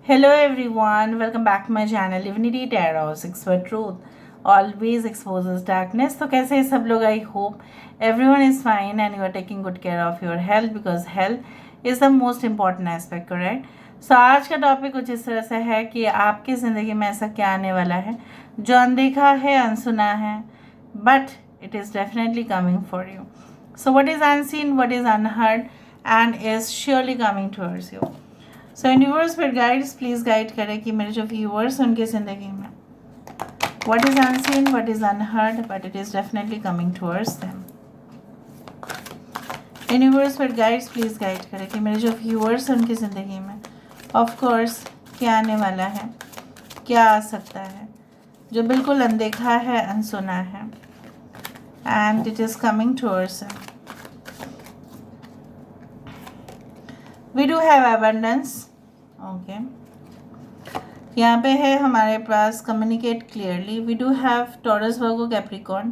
Hello everyone, welcome back to my channel Divinity Tarot, Six Word Truth always exposes darkness. तो कैसे हैं सब लोग? I hope everyone is fine and you are taking good care of your health because health is the most important aspect, correct? So आज का topic कुछ इस तरह से है कि आपकी ज़िंदगी में ऐसा क्या आने वाला है जो अनदेखा है, अनसुना है, but it is definitely coming for you. So what is unseen, what is unheard and is surely coming towards you. So universe फिर गाइड्स प्लीज़ गाइड करें कि मेरे जो व्यूअर्स हैं उनकी ज़िंदगी में what is unseen, what is unheard, but it is definitely coming towards them. Universe फिर गाइड्स प्लीज़ गाइड करें कि मेरे जो व्यूअर्स हैं उनकी ज़िंदगी में ऑफ कोर्स क्या आने वाला है, क्या आ सकता है जो बिल्कुल अनदेखा है, अनसुना है and it is coming towards them. We do have abundance. Okay, यहाँ पे है हमारे पास communicate clearly. We do have Taurus, Virgo, Capricorn.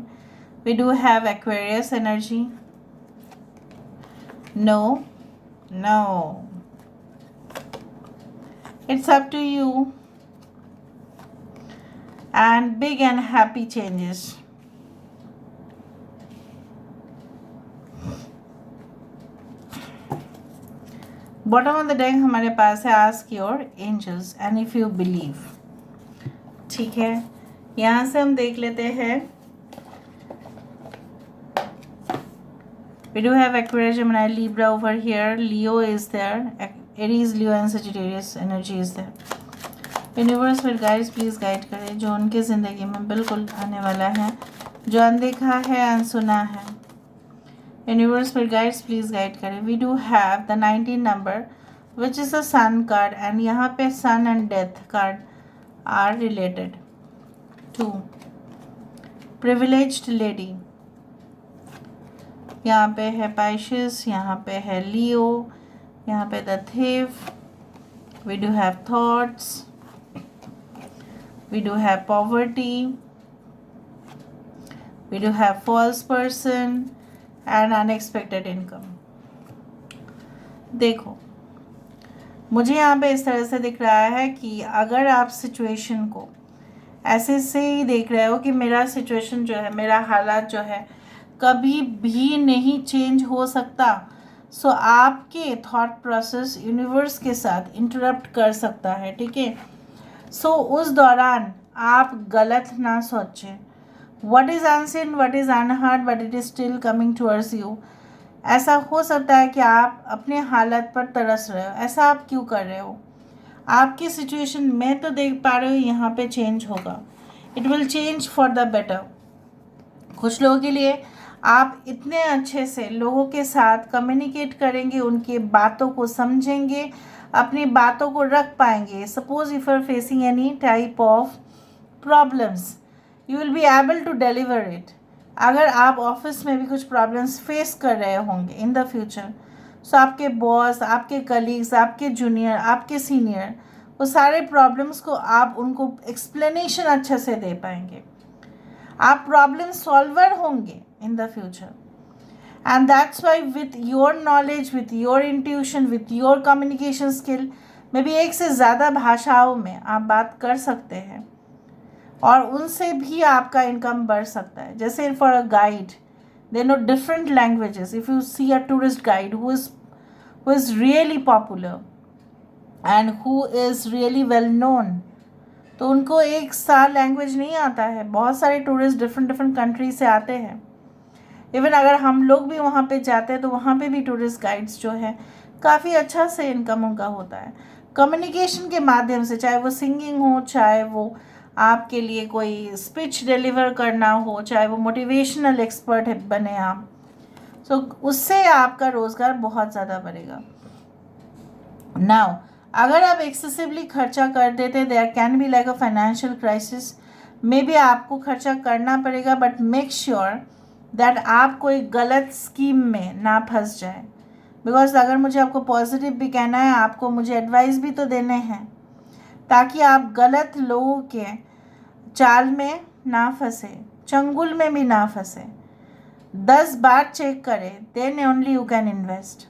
We do have Aquarius energy. No no, it's up to you and big and happy changes. Bottom of the deck हमारे पास है ask your angels and if you believe. ठीक है, यहाँ से हम देख लेते हैं. We do have Aquarius, Gemini, Libra over here. Leo is there. Aries, Leo and Sagittarius energy is there. Universe will guides please guide करें जो उनकी ज़िंदगी में बिल्कुल आने वाला है जो अनदेखा है, अनसुना है. Universe will guides please guide करें. We do have the 19 number which is the sun card and यहाँ पे sun and death card are related to privileged lady. यहाँ पे है पाइशिस, यहाँ पे है लियो, यहाँ पे the thief. We do have thoughts, we do have poverty, we do have false person and unexpected income. देखो, मुझे यहाँ पे इस तरह से दिख रहा है कि अगर आप सिचुएशन को ऐसे से ही देख रहे हो कि मेरा सिचुएशन जो है, मेरा हालात जो है कभी भी नहीं चेंज हो सकता, सो आपके थॉट प्रोसेस यूनिवर्स के साथ इंटरप्ट कर सकता है. ठीक है, सो उस दौरान आप गलत ना सोचें. What is unseen, what is unheard, but it is still coming towards you. ऐसा हो सकता है कि आप अपने हालत पर तरस रहे हो. ऐसा आप क्यों कर रहे हो? आपकी सिचुएशन मैं तो देख पा रही हूँ यहाँ पे चेंज होगा. It will change for the better. कुछ लोगों के लिए आप इतने अच्छे से लोगों के साथ कम्युनिकेट करेंगे, उनकी बातों को समझेंगे, अपनी बातों को रख पाएंगे. Suppose if you are facing any type of problems, you will be able to deliver it. अगर आप ऑफिस में भी कुछ प्रॉब्लम्स फेस कर रहे होंगे इन द फ्यूचर, सो आपके बॉस, आपके कलीग्स, आपके जूनियर, आपके सीनियर, वो सारे प्रॉब्लम्स को आप उनको एक्सप्लेनेशन अच्छे से दे पाएंगे. आप प्रॉब्लम सॉल्वर होंगे in the future. And that's why with your knowledge, with your intuition, with your communication skill, may be एक से ज़्यादा भाषाओं में आप बात कर सकते हैं और उनसे भी आपका इनकम बढ़ सकता है. जैसे for a guide, they know different languages. If you see a tourist guide who is really popular and who is really well known, तो उनको एक सा लैंग्वेज नहीं आता है. बहुत सारे टूरिस्ट डिफरेंट डिफरेंट कंट्री से आते हैं. इवन अगर हम लोग भी वहाँ पे जाते हैं तो वहाँ पे भी टूरिस्ट गाइड्स जो है काफ़ी अच्छा से इनकम उनका होता है कम्युनिकेशन के माध्यम से. चाहे वो सिंगिंग हो, चाहे वो आपके लिए कोई स्पीच डिलीवर करना हो, चाहे वो मोटिवेशनल एक्सपर्ट बने आप, सो उससे आपका रोज़गार बहुत ज़्यादा बढ़ेगा. नाउ अगर आप एक्सेसिवली खर्चा कर देते, there can be like a financial crisis. Maybe आपको खर्चा करना पड़ेगा, बट मेक श्योर दैट आप कोई गलत स्कीम में ना फंस जाए. बिकॉज अगर मुझे आपको पॉजिटिव भी कहना है, आपको मुझे एडवाइस भी तो देने हैं ताकि आप गलत लोगों के चाल में ना फंसे, चंगुल में भी ना फंसे. 10 बार चेक करें, then only you can invest.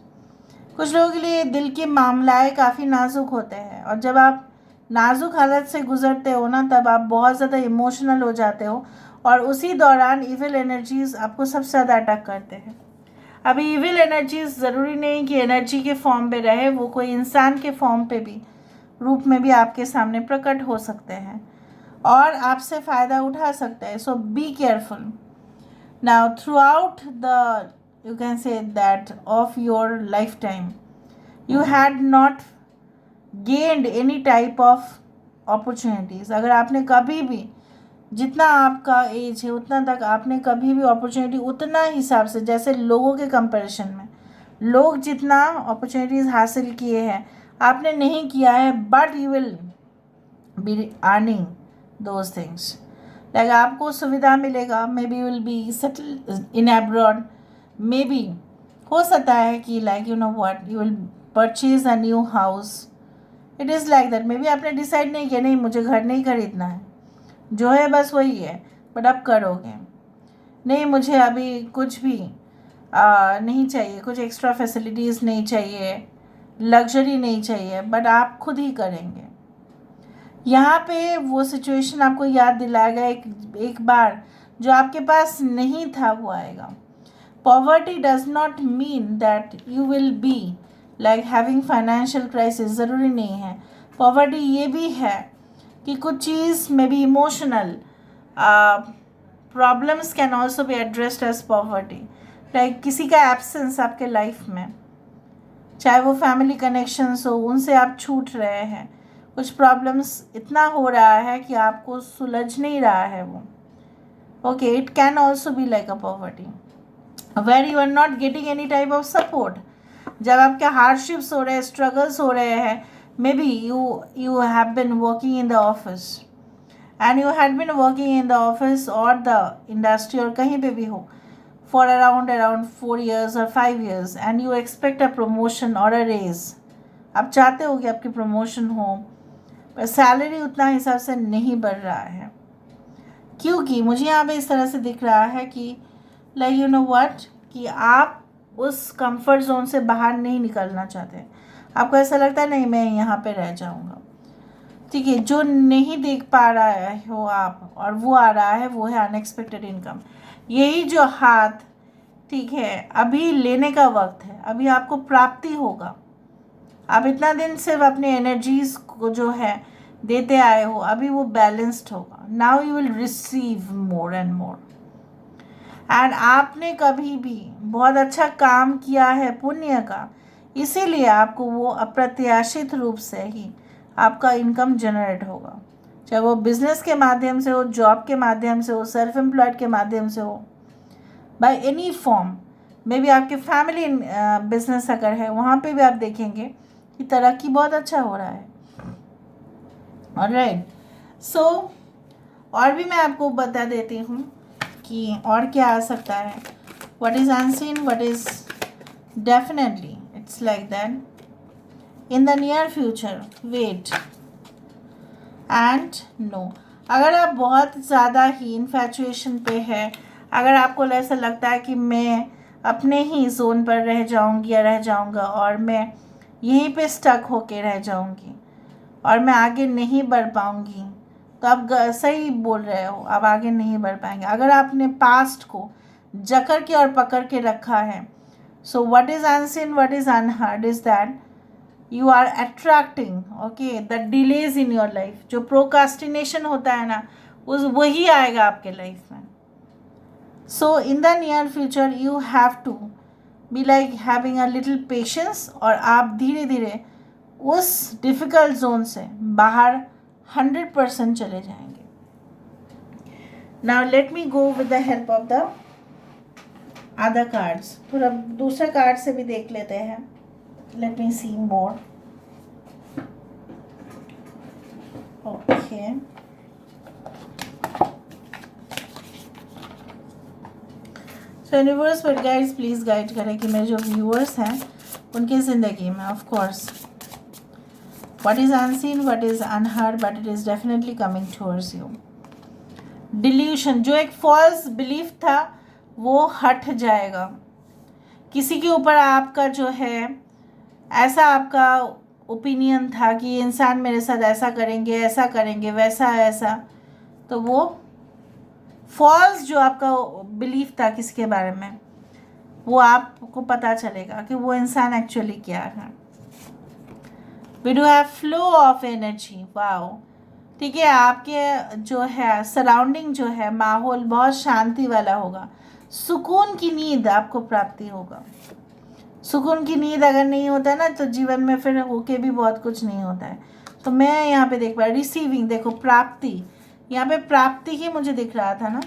कुछ लोगों के लिए दिल के मामलाएँ काफ़ी नाजुक होते हैं और जब आप नाजुक हालत से गुजरते हो ना, तब आप बहुत ज़्यादा इमोशनल हो जाते हो और उसी दौरान इविल एनर्जीज़ आपको सबसे ज़्यादा अटैक करते हैं। अभी इविल एनर्जीज़ ज़रूरी नहीं कि एनर्जी के फॉर्म पे रहे, वो कोई इंसान के फॉर्म पे भी, रूप में भी आपके सामने प्रकट हो सकते हैं और आपसे फ़ायदा उठा सकते हैं। So be careful. Now throughout the, you can say that, of your lifetime, you had not gained any type of opportunities. अगर आपने कभी भी, जितना आपका एज है उतना तक आपने कभी भी अपॉर्चुनिटी उतना हिसाब से, जैसे लोगों के कंपैरिजन में लोग जितना अपॉर्चुनिटीज़ हासिल किए हैं आपने नहीं किया है, but you will be earning those things. Like आपको सुविधा मिलेगा, may be will be settle in abroad, may be हो सकता है कि like you know what, you will purchase a new house. It is like that. May be आपने decide नहीं किया, नहीं मुझे घर नहीं खरीदना है, जो है बस वही है, बट आप करोगे। नहीं मुझे अभी कुछ भी नहीं चाहिए, कुछ एक्स्ट्रा फैसिलिटीज़ नहीं चाहिए, लग्जरी नहीं चाहिए, बट आप खुद ही करेंगे। यहाँ पे वो सिचुएशन आपको याद दिलाएगा एक बार जो आपके पास नहीं था वो आएगा। Poverty does not mean that you will B like having financial crisis, ज़रूरी नहीं है। पॉवर्टी ये भी है कि कुछ चीज़ में भी emotional problems can also be addressed as poverty. Like किसी का एब्सेंस आपके लाइफ में, चाहे वो फैमिली कनेक्शंस हो, उनसे आप छूट रहे हैं, कुछ प्रॉब्लम्स इतना हो रहा है कि आपको सुलझ नहीं रहा है वो। Okay, it can also be like a poverty where you are not getting any type of support. जब आपके हार्डशिप्स हो रहे हैं, स्ट्रगल्स हो रहे हैं, may be you have been working in the office and you had been working in the office or the industry और कहीं पे भी हो for around 4 years or 5 years and you expect a promotion or a raise। आप चाहते हो कि आपकी प्रमोशन हो, पर सैलरी उतना हिसाब से नहीं बढ़ रहा है, क्योंकि मुझे यहाँ पे इस तरह से दिख रहा है कि लाइक यू नो व्हाट, कि आप उस कंफर्ट जोन से बाहर नहीं निकलना चाहते। आपको ऐसा लगता है नहीं मैं यहाँ पे रह जाऊँगा, ठीक है। जो नहीं देख पा रहा हो आप और वो आ रहा है, वो है अनएक्सपेक्टेड इनकम। यही जो हाथ, ठीक है, अभी लेने का वक्त है, अभी आपको प्राप्ति होगा। आप इतना दिन सिर्फ अपने एनर्जीज को जो है देते आए हो, अभी वो बैलेंस्ड होगा। Now you will receive more and more. And आपने कभी भी बहुत अच्छा काम किया है पुण्य का, इसीलिए आपको वो अप्रत्याशित रूप से ही आपका इनकम जनरेट होगा, चाहे वो बिजनेस के माध्यम से हो, जॉब के माध्यम से हो, सेल्फ एम्प्लॉयड के माध्यम से हो, by any form. May be आपके फैमिली बिजनेस अगर है, वहाँ पे भी आप देखेंगे कि तरक्की बहुत अच्छा हो रहा है। ऑलराइट, सो और भी मैं आपको बता देती हूँ कि और क्या आ सकता है। What is unseen, what is definitely, it's like that in the near future, wait and know. अगर आप बहुत ज़्यादा ही इन्फैचुएशन पे है, अगर आपको ऐसा लगता है कि मैं अपने ही जोन पर रह जाऊंगी या रह जाऊंगा और मैं यहीं पे स्टक होके रह जाऊंगी और मैं आगे नहीं बढ़ पाऊंगी, तो आप सही बोल रहे हो, आप आगे नहीं बढ़ पाएंगे। अगर आपने पास्ट को जकड़ के और पकड़ के रखा है, so what is unseen, what is unheard is that you are attracting okay the delays in your life. जो प्रोकास्टिनेशन होता है ना, उस वही आएगा आपके लाइफ में। So in the near future you have to be like having a little patience, और आप धीरे धीरे उस डिफ़िकल्ट जोन से बाहर 100% चले जाएंगे। Now let me go with the help of the other cards. थोड़ा दूसरा कार्ड से भी देख लेते हैं। लेट मी सी मोर। ओके, सो यूनिवर्स पर गाइड्स प्लीज़ गाइड करें कि मेरे जो व्यूअर्स हैं उनकी ज़िंदगी में, of course, what is unseen, what is unheard, but it is definitely coming towards you। Delusion, जो एक फॉल्स बिलीफ था वो हट जाएगा। किसी के ऊपर आपका जो है ऐसा आपका ओपिनियन था कि ये इंसान मेरे साथ ऐसा करेंगे वैसा ऐसा, तो वो फॉल्स जो आपका बिलीफ था किसके बारे में, वो आपको पता चलेगा कि वो इंसान एक्चुअली क्या है। We do have flow of energy, wow. ठीक है, आपके जो है सराउंडिंग जो है माहौल बहुत शांति वाला होगा, सुकून की नींद आपको प्राप्ति होगा। सुकून की नींद अगर नहीं होता है ना तो जीवन में फिर होके भी बहुत कुछ नहीं होता है। तो मैं यहाँ पे देख पा रही रिसीविंग, देखो प्राप्ति, यहाँ पे प्राप्ति ही मुझे दिख रहा था ना,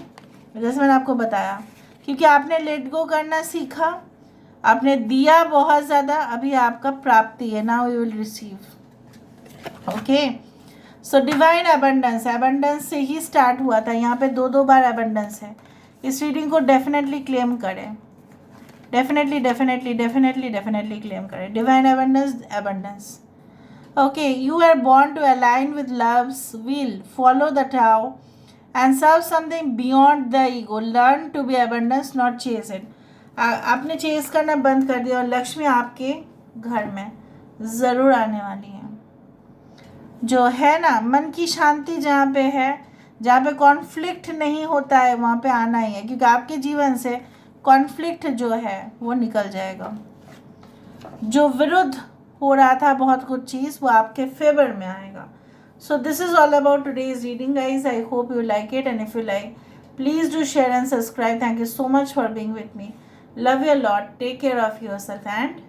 जैसे मैंने आपको बताया, क्योंकि आपने लेट गो करना सीखा, आपने दिया बहुत ज़्यादा, अभी आपका प्राप्ति है, now you will receive. Okay, so divine abundance, abundance से ही स्टार्ट हुआ था, यहाँ पे दो बार अबंडेंस है। इस रीडिंग को डेफिनेटली क्लेम करें, डेफिनेटली क्लेम करें। Divine abundance. Okay, you are born to align with love's will, follow the Tao, and serve something beyond the ego. Learn to be abundance, not chase it. आपने chess करना बंद कर दिया और लक्ष्मी आपके घर में ज़रूर आने वाली है। जो है ना, मन की शांति जहाँ पे है, जहाँ पे कॉन्फ्लिक्ट नहीं होता है, वहाँ पे आना ही है, क्योंकि आपके जीवन से कॉन्फ्लिक्ट जो है वो निकल जाएगा। जो विरुद्ध हो रहा था बहुत कुछ चीज़, वो आपके फेवर में आएगा। So this is all about today's reading guys. I hope you like it, and if you like please do share and subscribe. Thank you so much for being with me. Love you a lot. Take care of yourself and